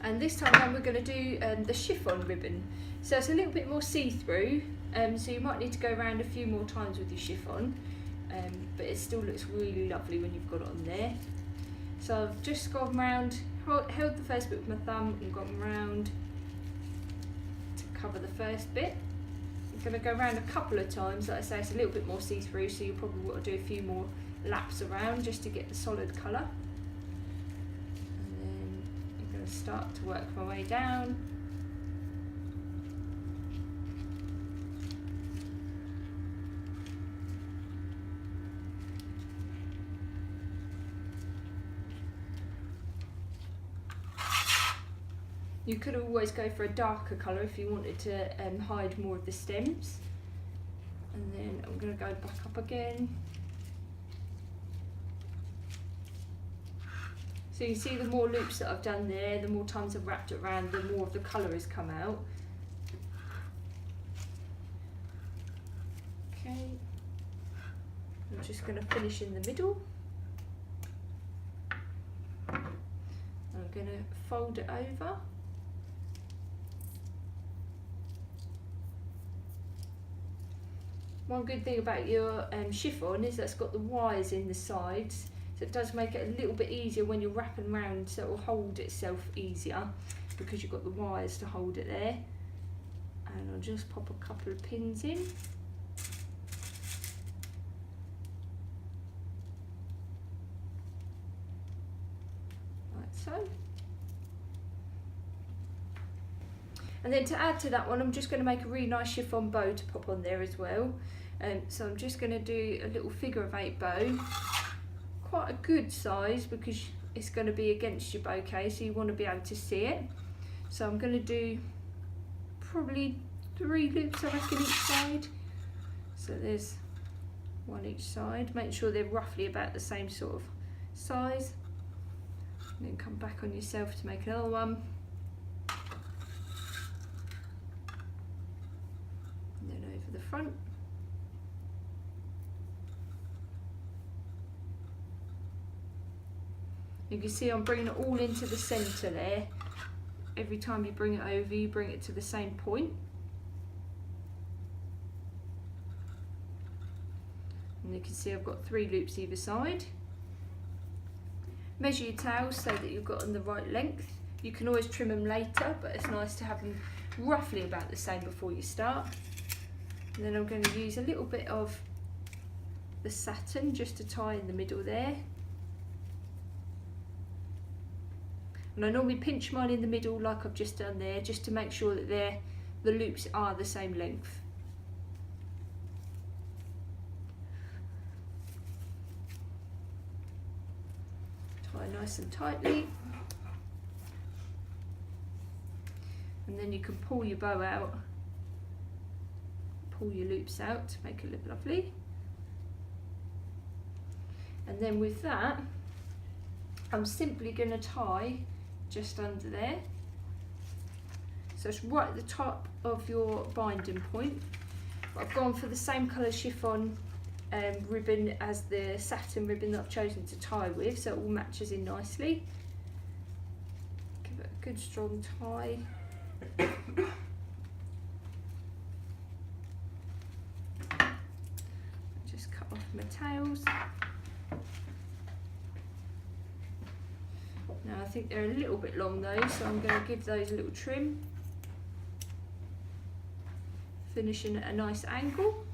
And this time around we're going to do the chiffon ribbon. So it's a little bit more see-through, so you might need to go around a few more times with your chiffon, but it still looks really lovely when you've got it on there. So I've just gone round, held the first bit with my thumb and gone round to cover the first bit. I'm going to go around a couple of times. Like I say, it's a little bit more see-through, so you probably want to do a few more laps around just to get the solid colour. And then I'm going to start to work my way down. You could always go for a darker colour if you wanted to hide more of the stems. And then I'm going to go back up again. So you can see the more loops that I've done there, the more times I've wrapped it around, the more of the colour has come out. Okay, I'm just going to finish in the middle. I'm going to fold it over. One good thing about your chiffon is that it's got the wires in the sides, so it does make it a little bit easier when you're wrapping around, so it will hold itself easier because you've got the wires to hold it there. And I'll just pop a couple of pins in. Like so. And then to add to that one, I'm just going to make a really nice chiffon bow to pop on there as well. So I'm just going to do a little figure-of-8 bow, quite a good size because it's going to be against your bouquet, so you want to be able to see it. So I'm going to do probably 3 loops, I reckon, each side. So there's 1 each side. Make sure they're roughly about the same sort of size. And then come back on yourself to make another one. And then over the front. You can see I'm bringing it all into the centre there. Every time you bring it over, you bring it to the same point. And you can see I've got 3 loops either side. Measure your tails so that you've got them the right length. You can always trim them later, but it's nice to have them roughly about the same before you start. And then I'm going to use a little bit of the satin just to tie in the middle there. And I normally pinch mine in the middle like I've just done there, just to make sure that the loops are the same length. Tie nice and tightly. And then you can pull your bow out, pull your loops out to make it look lovely. And then with that, I'm simply going to tie just under there. So it's right at the top of your binding point. But I've gone for the same colour chiffon ribbon as the satin ribbon that I've chosen to tie with, so it all matches in nicely. Give it a good strong tie. Just cut off my tails. Now I think they're a little bit long though, so I'm going to give those a little trim, finishing at a nice angle.